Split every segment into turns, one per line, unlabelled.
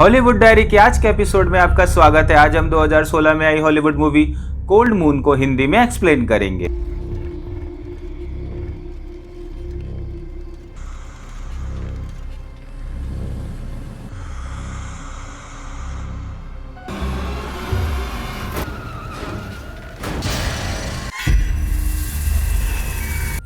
Hollywood diary के आज के एपिसोड में आपका स्वागत है। आज हम 2016 में आई हॉलीवुड मूवी कोल्ड मून को हिंदी में एक्सप्लेन करेंगे।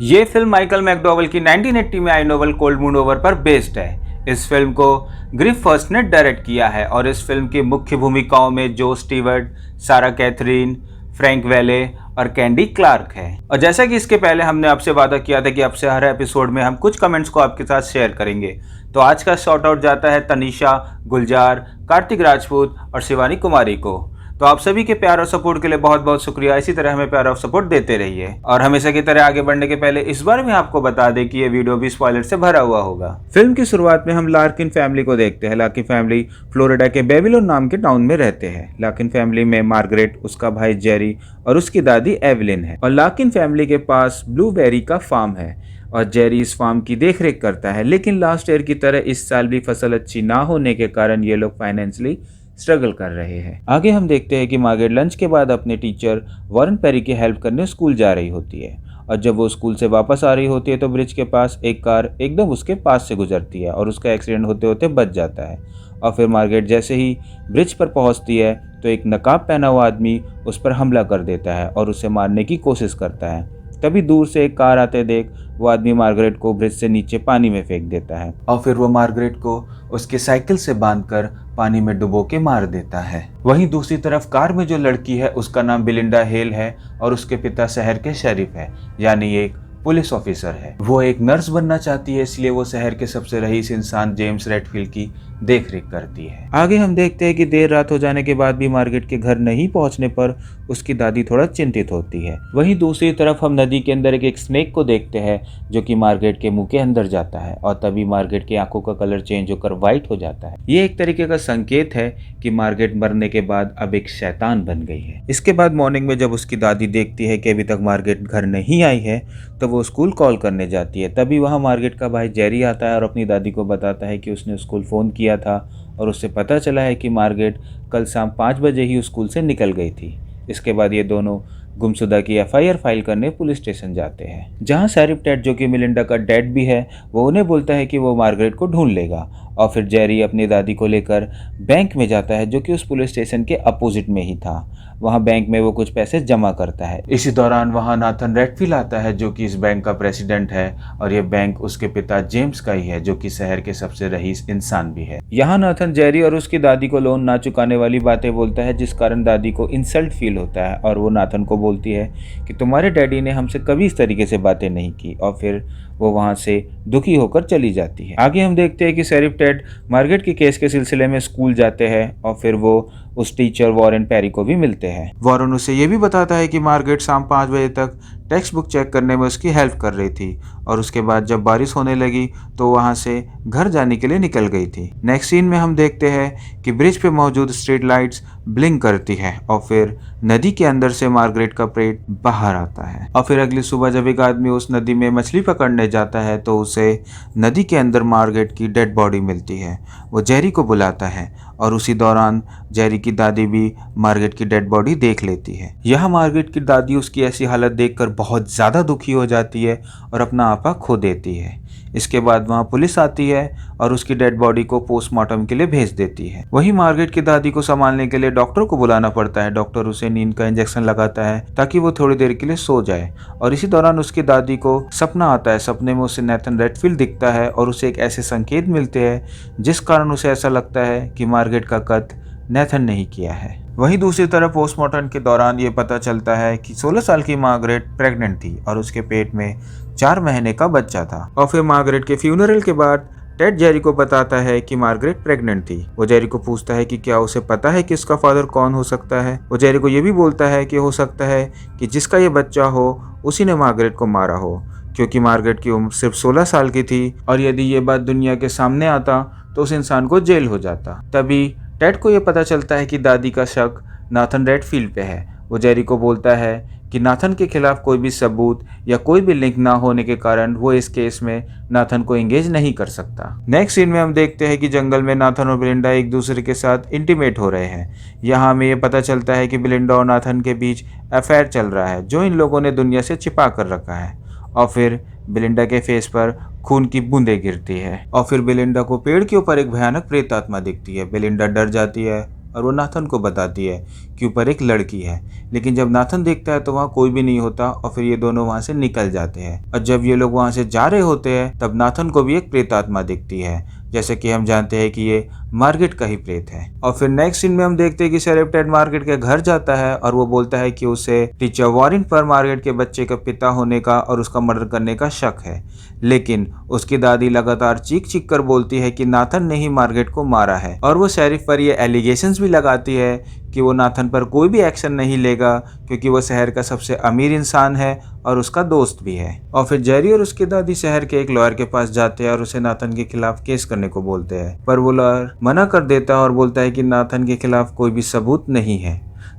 ये फिल्म माइकल मैकडॉवेल की 1980 में आई नोवेल कोल्ड मून ओवर पर बेस्ड है। इस फिल्म को ग्रिफ फर्स्ट ने डायरेक्ट किया है और इस फिल्म की मुख्य भूमिकाओं में जो स्टीवर्ट, सारा कैथरीन, फ्रैंक वेले और कैंडी क्लार्क है। और जैसा कि इसके पहले हमने आपसे वादा किया था कि आपसे हर एपिसोड में हम कुछ कमेंट्स को आपके साथ शेयर करेंगे, तो आज का शॉर्ट आउट जाता है तनिषा, गुलजार, कार्तिक राजपूत और शिवानी कुमारी को। तो आप सभी के प्यार और सपोर्ट के लिए बहुत बहुत शुक्रिया। इसी तरह हमें प्यार और सपोर्ट देते रहिए। और हमेशा की तरह आगे बढ़ने के पहले इस बार मैं आपको बता दें कि ये वीडियो भी स्पॉइलर से भरा हुआ होगा। फिल्म की शुरुआत में हम लार्किन फैमिली को देखते हैं। लार्किन फैमिली फ्लोरिडा के बेबीलोन नाम के टाउन में रहते हैं। लार्किन फैमिली में मार्गरेट, उसका भाई जेरी और उसकी दादी एवलिन है। और लार्किन फैमिली के पास ब्लूबेरी का फार्म है और जेरी इस फार्म की देखरेख करता है। लेकिन लास्ट ईयर की तरह इस साल भी फसल अच्छी ना होने के कारण ये लोग फाइनेंशियली स्ट्रगल कर रहे हैं। आगे हम देखते हैं कि मार्गरेट लंच के बाद अपने टीचर वॉरेन पेरी की हेल्प करने स्कूल जा रही होती है और जब वो स्कूल से वापस आ रही होती है तो ब्रिज के पास एक कार एकदम उसके पास से गुजरती है और उसका एक्सीडेंट होते होते बच जाता है। और फिर मार्गरेट जैसे ही ब्रिज पर पहुंचती है तो एक नकाब पहना हुआ आदमी उस पर हमला कर देता है और उसे मारने की कोशिश करता है। तभी दूर से एक कार आते देख वो आदमी मार्गरेट को ब्रिज से नीचे पानी में फेंक देता है और फिर वो मार्गरेट को उसके साइकिल से बांधकर पानी में डुबो के मार देता है। वहीं दूसरी तरफ कार में जो लड़की है उसका नाम बिलिंडा हेल है और उसके पिता शहर के शेरिफ है, यानी एक पुलिस ऑफिसर है। वो एक नर्स बनना चाहती है, इसलिए वो शहर के सबसे रईस इंसान जेम्स रेडफील्ड की देखरेख करती है। आगे हम देखते हैं कि देर रात हो जाने के बाद भी मार्गरेट के घर नहीं पहुंचने पर उसकी दादी थोड़ा चिंतित होती है। वहीं दूसरी तरफ हम नदी के अंदर एक स्नेक को देखते हैं जो कि मार्गरेट के मुंह के अंदर जाता है और तभी मार्गरेट की आंखों का कलर चेंज होकर व्हाइट हो जाता है। ये एक तरीके का संकेत है कि मार्गरेट मरने के बाद अब एक शैतान बन गई है। इसके बाद मॉर्निंग में जब उसकी दादी देखती है कि अभी तक मार्गरेट घर नहीं आई है तो वो स्कूल कॉल करने जाती है। तभी वहाँ मार्गरेट का भाई जेरी आता है और अपनी दादी को बताता है कि उसने स्कूल फ़ोन किया था और उससे पता चला है कि मार्गरेट कल शाम 5 बजे ही स्कूल से निकल गई थी। इसके बाद ये दोनों गुमशुदा की एफआईआर फाइल करने पुलिस स्टेशन जाते हैं, जहां शेरिफ टेड जो कि मिलिंडा का डैड भी है वो उन्हें बोलता है कि वो मार्गरेट को ढूंढ लेगा। और फिर जेरी अपनी दादी को लेकर बैंक में जाता है जो कि उस पुलिस स्टेशन के अपोजिट में ही था। वहां बैंक में वो कुछ पैसे जमा करता है। इसी दौरान वहां नाथन रेडफील्ड आता है जो कि इस बैंक का प्रेसिडेंट है और ये बैंक उसके पिता जेम्स का ही है जो कि शहर के सबसे रईस इंसान भी है। यहाँ नाथन जेरी और उसकी दादी को लोन ना चुकाने वाली बातें बोलता है जिस कारण दादी को इंसल्ट फील होता है और वो नाथन को बोलती है कि तुम्हारे डैडी ने हमसे कभी इस तरीके से बातें नहीं की और फिर वो वहां से दुखी होकर चली जाती है। आगे हम देखते हैं कि शेरिफ टेड मार्गरेट के केस के सिलसिले में स्कूल जाते हैं और फिर वो उस टीचर वॉरेन पेरी को भी मिलते हैं। वॉरेन उसे ये भी बताता है कि मार्गरेट शाम 5 बजे तक टेक्स्ट बुक चेक करने में उसकी हेल्प कर रही थी और उसके बाद जब बारिश होने लगी तो वहां से घर जाने के लिए निकल गई थी। नेक्स्ट सीन में हम देखते हैं कि ब्रिज पे मौजूद स्ट्रीट लाइट्स ब्लिंक करती है और फिर नदी के अंदर से मार्गरेट का पेट बाहर आता है। और फिर अगली सुबह जब एक आदमी उस नदी में मछली पकड़ने जाता है तो उसे नदी के अंदर मार्गरेट की डेड बॉडी मिलती है। वो जेरी को बुलाता है और उसी दौरान जेरी की दादी भी मार्गरेट की डेड बॉडी देख लेती है। यह मार्गरेट की दादी उसकी ऐसी हालत देखकर बहुत ज़्यादा दुखी हो जाती है और अपना आपा खो देती है। इसके बाद वहाँ पुलिस आती है और उसकी डेड बॉडी को पोस्टमार्टम के लिए भेज देती है। वहीं मार्गरेट की दादी को संभालने के लिए डॉक्टर को बुलाना पड़ता है। डॉक्टर उसे नींद का इंजेक्शन लगाता है ताकि वो थोड़ी देर के लिए सो जाए और इसी दौरान उसकी दादी को सपना आता है। सपने में उसे नेथन रेडफील्ड दिखता है और उसे एक ऐसे संकेत मिलते हैं जिस कारण उसे ऐसा लगता है कि मार्गरेट का कत्ल नेथन ने ही किया है। वहीं दूसरी तरफ पोस्टमार्टम के दौरान ये पता चलता है कि 16 साल की मार्गरेट प्रेग्नेंट थी और उसके पेट में 4 महीने का बच्चा था। और फिर मार्गरेट के फ्यूनरल के बाद टेड जेरी को बताता है कि मार्गरेट प्रेग्नेंट थी। वो जेरी को पूछता है कि क्या उसे पता है कि उसका फादर कौन हो सकता है। वो जेरी को ये भी बोलता है कि हो सकता है कि जिसका ये बच्चा हो उसी ने मार्गरेट को मारा हो, क्योंकि मार्गरेट की उम्र सिर्फ 16 साल की थी और यदि ये बात दुनिया के सामने आता तो उस इंसान को जेल हो जाता। तभी टेड को ये पता चलता है कि दादी का शक नाथन रेडफील्ड पे है वो जेरी को बोलता है कि नाथन के खिलाफ कोई भी सबूत या कोई भी लिंक ना होने के कारण वो इस केस में नाथन को एंगेज नहीं कर सकता। नेक्स्ट सीन में हम देखते हैं कि जंगल में नाथन और बिलिंडा एक दूसरे के साथ इंटीमेट हो रहे हैं। यहाँ हमें ये पता चलता है कि बिलिंडा और नाथन के बीच अफेयर चल रहा है जो इन लोगों ने दुनिया से छिपा कर रखा है। और फिर बिलिंडा के फेस पर खून की बूंदें गिरती है और फिर बिलिंडा को पेड़ के ऊपर एक भयानक प्रेत आत्मा दिखती है। बिलिंडा डर जाती है और वो नाथन को बताती है कि ऊपर एक लड़की है, लेकिन जब नाथन देखता है तो वहाँ कोई भी नहीं होता और फिर ये दोनों वहाँ से निकल जाते हैं। और जब ये लोग वहाँ से जा रहे होते हैं तब नाथन को भी एक प्रेत आत्मा दिखती है, जैसे कि हम जानते हैं कि ये मार्गेट का ही प्रेत है। और फिर नेक्स्ट सीन में हम देखते हैं कि शेरिफ टेड मार्गेट के घर जाता है और वो बोलता है कि उसे टीचर वॉरेन पर मार्गेट के बच्चे का पिता होने का और उसका मर्डर करने का शक है, लेकिन उसकी दादी लगातार चीख चीख कर बोलती है कि नाथन ने ही मार्गेट को मारा है। और वो शेरिफ पर ये एलिगेशंस भी लगाती है कि वो नाथन पर कोई भी एक्शन नहीं लेगा क्योंकि वो शहर का सबसे अमीर इंसान है और उसका दोस्त भी है। और फिर जेरी और उसकी दादी शहर के एक लॉयर के पास जाते हैं और उसे नाथन के खिलाफ केस करने को बोलते हैं, पर वो लॉयर मना कर देता है और बोलता है कि नाथन के खिलाफ कोई भी सबूत नहीं है।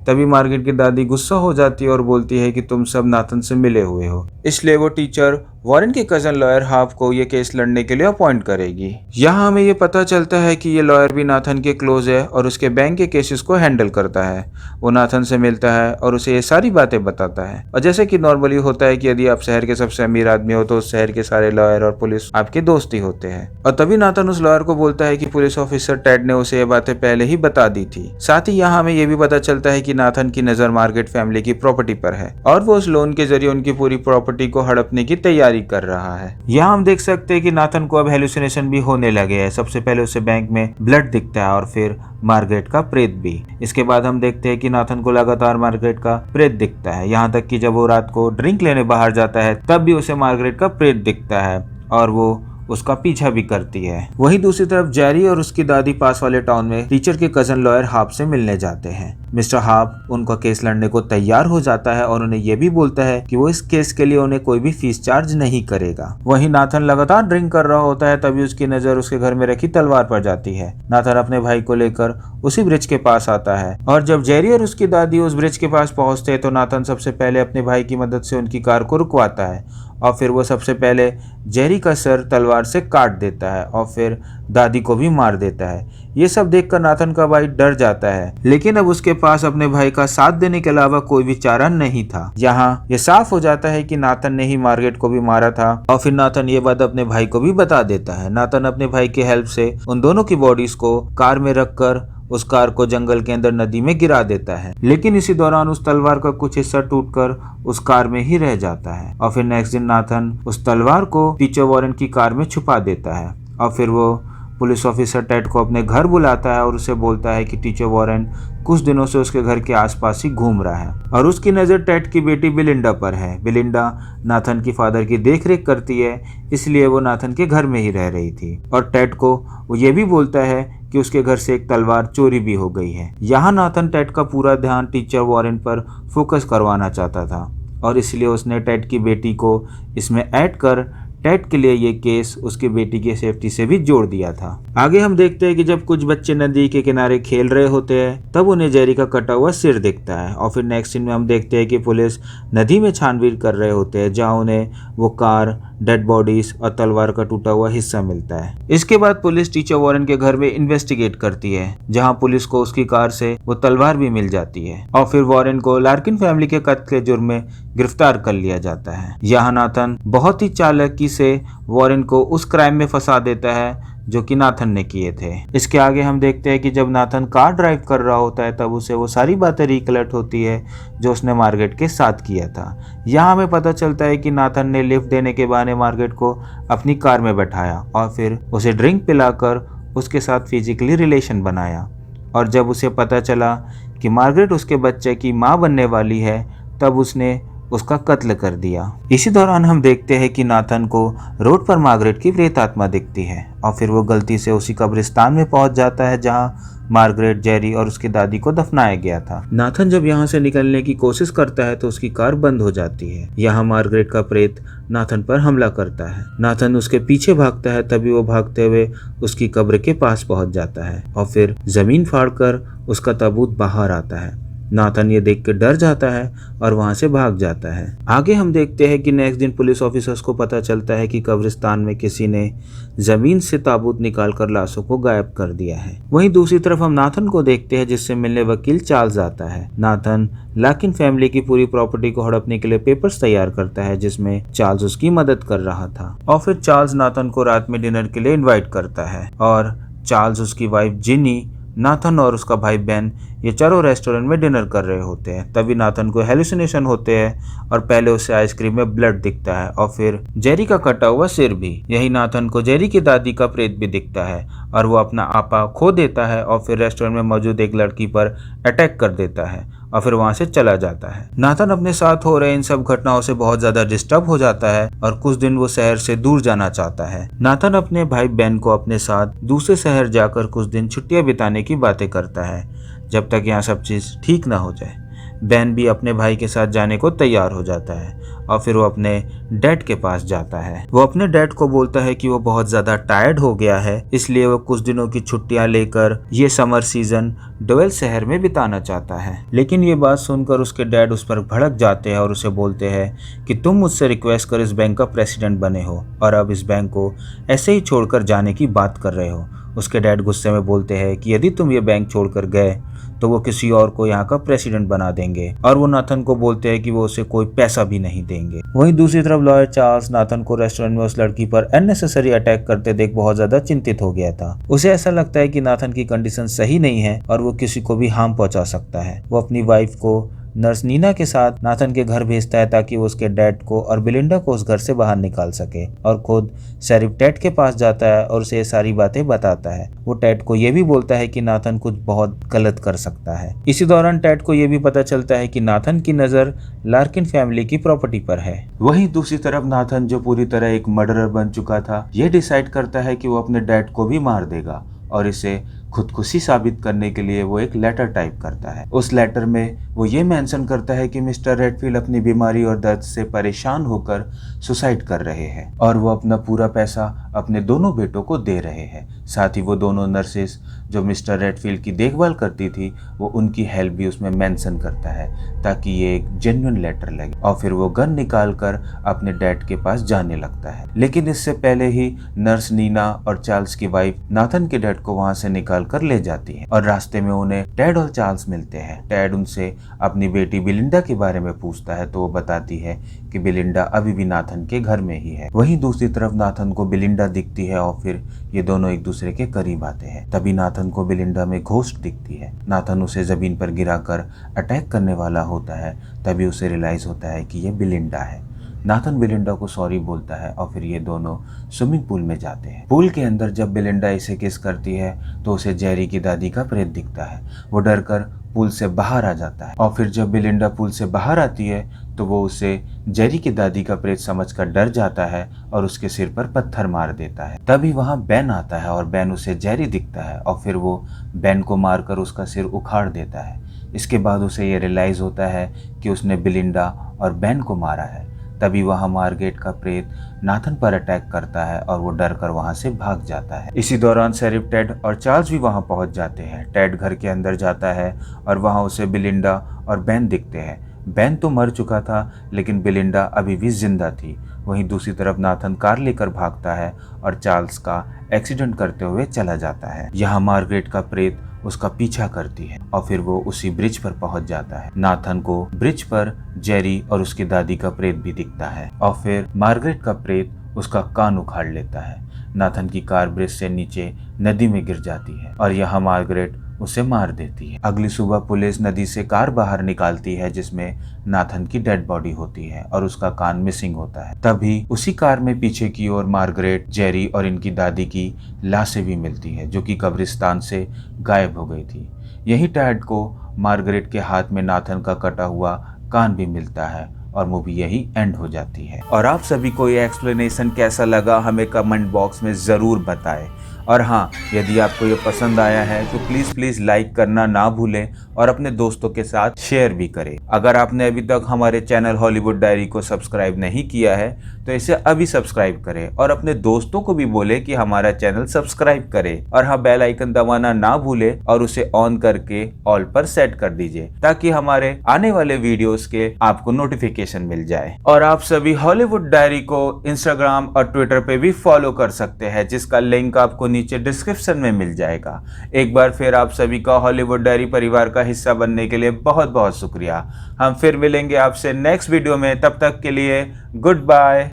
तभी मार्गेट की दादी गुस्सा हो जाती है और बोलती है कि तुम सब नाथन से मिले हुए हो, इसलिए वो टीचर वॉरेन के कजन लॉयर हाफ को ये केस लड़ने के लिए अपॉइंट करेगी। यहाँ हमें ये पता चलता है कि ये लॉयर भी नाथन के क्लोज है और उसके बैंक के केसेस को हैंडल करता है। वो नाथन से मिलता है और उसे ये सारी बातें बताता है। और जैसे कि नॉर्मली होता है कि यदि आप शहर के सबसे अमीर आदमी हो तो उस शहर के सारे लॉयर और पुलिस आपके दोस्त ही होते हैं। और तभी नाथन उस लॉयर को बोलता है कि पुलिस ऑफिसर टेड ने उसे ये बातें पहले ही बता दी थी। साथ ही यहाँ हमें ये भी पता चलता है कि नाथन की नजर मार्गेट फैमिली की प्रॉपर्टी पर है और वो उस लोन के जरिए उनकी पूरी प्रॉपर्टी को हड़पने की तैयारी कर रहा है। यहाँ हम देख सकते हैं कि नाथन को अब हेलुसिनेशन भी होने लगे हैं। सबसे पहले उसे बैंक में ब्लड दिखता है और फिर मार्गरेट का प्रेत भी। इसके बाद हम देखते हैं कि नाथन को लगातार मार्गरेट का प्रेत दिखता है, यहाँ तक कि जब वो रात को ड्रिंक लेने बाहर जाता है तब भी उसे मार्गरेट का प्रेत दिखता है और वो उसका पीछा भी करती है। वहीं दूसरी तरफ जेरी और उसकी दादी पास वाले टाउन में टीचर के कजन लॉयर हाफ से मिलने जाते हैं। मिस्टर हाफ उनका केस लड़ने को तैयार हो जाता है और उन्हें यह भी बोलता है कि वो इस केस के लिए उन्हें कोई भी फीस चार्ज नहीं करेगा। वहीं नाथन लगातार ड्रिंक कर रहा होता है, तभी उसकी नजर उसके घर में रखी तलवार पर जाती है। नाथन अपने भाई को लेकर उसी ब्रिज के पास आता है और जब जेरी और उसकी दादी उस ब्रिज के पास पहुंचते हैं तो नाथन सबसे पहले अपने भाई की मदद से उनकी कार को रुकवाता है और फिर वो सबसे पहले जेरी का सर तलवार से काट देता है और फिर दादी को भी मार देता है। ये सब देखकर नाथन का भाई डर जाता है, लेकिन अब उसके पास अपने भाई का साथ देने के अलावा कोई भी चारा नहीं था। यहाँ ये साफ हो जाता है कि नाथन ने ही मार्गरेट को भी मारा था और फिर नाथन ये बात अपने भाई को भी बता देता है। नाथन अपने भाई की हेल्प से उन दोनों की बॉडीज को कार में रखकर उस कार को जंगल के अंदर नदी में गिरा देता है, लेकिन इसी दौरान उस तलवार का कुछ हिस्सा टूटकर उस कार में ही रह जाता है। और फिर नेक्स्ट दिन नाथन उस तलवार को टीचर वॉरेन की कार में छुपा देता है और फिर वो पुलिस ऑफिसर टेड को अपने घर बुलाता है और उसे बोलता है कि टीचर वॉरेन कुछ दिनों से उसके घर के आसपास ही घूम रहा है और उसकी नज़र टेड की बेटी बिलिंडा पर है। बिलिंडा नाथन की फादर की देखरेख करती है, इसलिए वो नाथन के घर में ही रह रही थी। और टेड को वो ये भी बोलता है कि उसके घर से एक तलवार चोरी भी हो गई है। यहाँ नाथन टेड का पूरा ध्यान टीचर वॉरेन पर फोकस करवाना चाहता था और इसलिए उसने टेड की बेटी को इसमें ऐड कर टेड के लिए ये केस उसकी बेटी की सेफ्टी से भी जोड़ दिया था। आगे हम देखते हैं कि जब कुछ बच्चे नदी के किनारे खेल रहे होते हैं तब उन्हें जेरी का कटा हुआ सिर दिखता है और फिर नेक्स्ट सीन में हम देखते हैं कि पुलिस नदी में छानबीन कर रहे होते हैं, जहां उन्हें वो कार, डेड बॉडीज और तलवार का टूटा हुआ हिस्सा मिलता है। इसके बाद पुलिस टीचर वॉरेन के घर में इन्वेस्टिगेट करती है, जहाँ पुलिस को उसकी कार से वो तलवार भी मिल जाती है और फिर वॉरेन को लार्किन फैमिली के कत्ल के जुर्म में गिरफ्तार कर लिया जाता है। यहाँ नाथन बहुत ही चालाकी से वॉरेन को उस क्राइम में फंसा देता है जो कि नाथन ने किए थे। इसके आगे हम देखते हैं कि जब नाथन कार ड्राइव कर रहा होता है तब उसे वो सारी बातें रिकलेक्ट होती है जो उसने मार्गरेट के साथ किया था। यहाँ हमें पता चलता है कि नाथन ने लिफ्ट देने के बहाने मार्गरेट को अपनी कार में बैठाया और फिर उसे ड्रिंक पिलाकर उसके साथ फिजिकली रिलेशन बनाया और जब उसे पता चला कि मार्गरेट उसके बच्चे की माँ बनने वाली है तब उसने उसका कत्ल कर दिया। इसी दौरान हम देखते हैं कि नाथन को रोड पर मार्गरेट की प्रेत आत्मा दिखती है और फिर वो गलती से उसी कब्रिस्तान में पहुंच जाता है जहां मार्गरेट, जेरी और उसकी दादी को दफनाया गया था। नाथन जब यहाँ से निकलने की कोशिश करता है तो उसकी कार बंद हो जाती है। यहाँ मार्गरेट का प्रेत नाथन पर हमला करता है। नाथन उसके पीछे भागता है, तभी वो भागते हुए उसकी कब्र के पास पहुंच जाता है और फिर जमीन फाड़कर उसका ताबूत बाहर आता है नाथन ये देख के डर जाता है और वहां से भाग जाता है। आगे हम देखते हैं कि नेक्स्ट दिन पुलिस ऑफिसर्स को पता चलता है कि कब्रिस्तान में किसी ने जमीन से ताबूत निकालकर लाशों को गायब कर दिया है। वहीं दूसरी तरफ हम नाथन को देखते हैं, जिससे मिलने वकील चार्ल्स आता है। नाथन लार्किन फैमिली की पूरी प्रॉपर्टी को हड़पने के लिए पेपर्स तैयार करता है, जिसमें चार्ल्स उसकी मदद कर रहा था। और फिर चार्ल्स नाथन को रात में डिनर के लिए इन्वाइट करता है और चार्ल्स, उसकी वाइफ जिनी, नाथन और उसका भाई बेन ये चारों रेस्टोरेंट में डिनर कर रहे होते हैं। तभी नाथन को हेलुसिनेशन होते हैं और पहले उसे आइसक्रीम में ब्लड दिखता है और फिर जेरी का कटा हुआ सिर भी। यही नाथन को जेरी की दादी का प्रेत भी दिखता है और वो अपना आपा खो देता है और फिर रेस्टोरेंट में मौजूद एक लड़की पर अटैक कर देता है और फिर वहां से चला जाता है। नाथन अपने साथ हो रहे इन सब घटनाओं से बहुत ज्यादा डिस्टर्ब हो जाता है और कुछ दिन वो शहर से दूर जाना चाहता है। नाथन अपने भाई बेन को अपने साथ दूसरे शहर जाकर कुछ दिन छुट्टियां बिताने की बातें करता है, जब तक यहाँ सब चीज ठीक ना हो जाए। बेन भी अपने भाई के साथ जाने को तैयार हो जाता है और फिर वो अपने डैड के पास जाता है। वो अपने डैड को बोलता है कि वो बहुत ज्यादा टायर्ड हो गया है, इसलिए वो कुछ दिनों की छुट्टियां लेकर ये समर सीजन डोवेल शहर में बिताना चाहता है। लेकिन ये बात सुनकर उसके डैड उस पर भड़क जाते हैं और उसे बोलते हैं कि तुम मुझसे रिक्वेस्ट कर इस बैंक का प्रेसिडेंट बने हो और अब इस बैंक को ऐसे ही छोड़कर जाने की बात कर रहे हो। उसके डैड गुस्से में बोलते हैं कि यदि तुम ये बैंक छोड़कर गए तो वो किसी और को यहाँ का प्रेसिडेंट बना देंगे और वो नाथन को बोलते हैं कि वो उसे कोई पैसा भी नहीं देंगे। वहीं दूसरी तरफ लॉयर चार्ल्स नाथन को रेस्टोरेंट में उस लड़की पर अननेसेसरी अटैक करते देख बहुत ज्यादा चिंतित हो गया था। उसे ऐसा लगता है कि नाथन की कंडीशन सही नहीं है और वो किसी को भी हार्म पहुंचा सकता है। वो अपनी वाइफ को नर्स नीना के साथ नाथन के घर भेजता है ताकि वो उसके डैड को और बिलिंडा को उस घर से बाहर निकाल सके और खुद शेरिफ टेड के पास जाता है और उसे ये सारी बातें बताता है। वो टेड को ये भी बोलता है कि नाथन कुछ बहुत गलत कर सकता है। इसी दौरान टेड को ये भी पता चलता है कि नाथन की नजर लार्किन फैमिली की प्रॉपर्टी पर है। वहीं दूसरी तरफ नाथन, जो पूरी तरह एक मर्डरर बन चुका था, ये डिसाइड करता है कि वो अपने डैड को भी मार देगा और इसे खुदकुशी साबित करने के लिए वो एक लेटर टाइप करता है। उस लेटर में वो ये मेंशन करता है कि मिस्टर रेडफील्ड अपनी बीमारी और दर्द से परेशान होकर सुसाइड कर रहे हैं और वो अपना पूरा पैसा अपने दोनों बेटों को दे रहे हैं। साथ ही वो दोनों नर्सेस जो मिस्टर रेडफील्ड की देखभाल करती थी, वो उनकी हेल्प भी उसमें मेंशन करता है ताकि ये एक जेन्युइन लेटर लगे। और फिर वो गन निकाल कर अपने डैड के पास जाने लगता है। लेकिन इससे पहले ही नर्स नीना और चार्ल्स की वाइफ नाथन के डैड को वहां से निकाल कर ले जाती है और रास्ते में उन्हें टेड और चार्ल्स मिलते हैं। टेड उनसे अपनी बेटी बिलिंडा के बारे में पूछता है तो वो बताती है कि बिलिंडा अभी भी नाथन के घर में ही है। वहीं दूसरी तरफ नाथन को बिलिंडा दिखती है और फिर ये दोनों एक दूसरे के करीब आते हैं। तभी नाथन को बिलिंडा में घोस्ट दिखती है। नाथन उसे जमीन पर गिराकर अटैक करने वाला होता है, तभी उसे रियलाइज होता है कि ये बिलिंडा है। नाथन बिलिंडा को सॉरी बोलता है और फिर ये दोनों स्विमिंग पूल में जाते हैं। पूल के अंदर जब बिलिंडा इसे किस करती है तो उसे जेरी की दादी का प्रेत दिखता है। वो डर कर पूल से बाहर आ जाता है और फिर जब बिलिंडा पूल से बाहर आती है तो वो उसे जेरी की दादी का प्रेत समझकर डर जाता है और उसके सिर पर पत्थर मार देता है। तभी वहां बेन आता है और बेन उसे जेरी दिखता है और फिर वो बेन को मारकर उसका सिर उखाड़ देता है। इसके बाद उसे ये रियलाइज होता है कि उसने बिलिंडा और बेन को मारा है। तभी वहां मार्गेट का प्रेत नाथन पर अटैक करता है और वो डर कर वहां से भाग जाता है। इसी दौरान शेरिफ टेड और चार्ल्स भी वहां पहुंच जाते हैं। टेड घर के अंदर जाता है और वहां उसे बिलिंडा और बेन दिखते हैं। बेन तो मर चुका था लेकिन बिलिंडा अभी भी जिंदा थी। वहीं दूसरी तरफ नाथन कार लेकर भागता है और चार्ल्स का एक्सीडेंट करते हुए चला जाता है। यहाँ मार्गरेट का प्रेत उसका पीछा करती है और फिर वो उसी ब्रिज पर पहुंच जाता है। नाथन को ब्रिज पर जेरी और उसकी दादी का प्रेत भी दिखता है और फिर मार्गरेट का प्रेत उसका कान उखाड़ लेता है। नाथन की कार ब्रिज से नीचे नदी में गिर जाती है और यहाँ मार्गरेट उसे मार देती है। अगली सुबह पुलिस नदी से कार बाहर निकालती है जिसमें नाथन की डेड बॉडी होती है और उसका कान मिसिंग होता है। तभी उसी कार में पीछे की ओर मार्गरेट, जेरी और इनकी दादी की लाशें भी मिलती है जो कि कब्रिस्तान से गायब हो गई थी। यही टेड को मार्गरेट के हाथ में नाथन का कटा हुआ कान भी मिलता है और मूवी यही एंड हो जाती है। और आप सभी को ये एक्सप्लेनेशन कैसा लगा हमें कमेंट बॉक्स में ज़रूर बताएं और हाँ, यदि आपको ये पसंद आया है तो प्लीज़ लाइक करना ना भूलें और अपने दोस्तों के साथ शेयर भी करें। अगर आपने अभी तक हमारे चैनल हॉलीवुड डायरी को सब्सक्राइब नहीं किया है तो इसे अभी सब्सक्राइब करें और अपने दोस्तों को भी बोले कि हमारा चैनल सब्सक्राइब करें और हाँ, बेल आइकन दबाना ना भूलें और उसे ऑन करके ऑल पर सेट कर दीजिए ताकि हमारे आने वाले वीडियोस के आपको नोटिफिकेशन मिल जाए। और आप सभी हॉलीवुड डायरी को इंस्टाग्राम और ट्विटर पे भी फॉलो कर सकते हैं, जिसका लिंक आपको नीचे डिस्क्रिप्शन में मिल जाएगा। एक बार फिर आप सभी का हॉलीवुड डायरी परिवार का हिस्सा बनने के लिए बहुत बहुत शुक्रिया। हम फिर मिलेंगे आपसे नेक्स्ट वीडियो में, तब तक के लिए गुड बाय।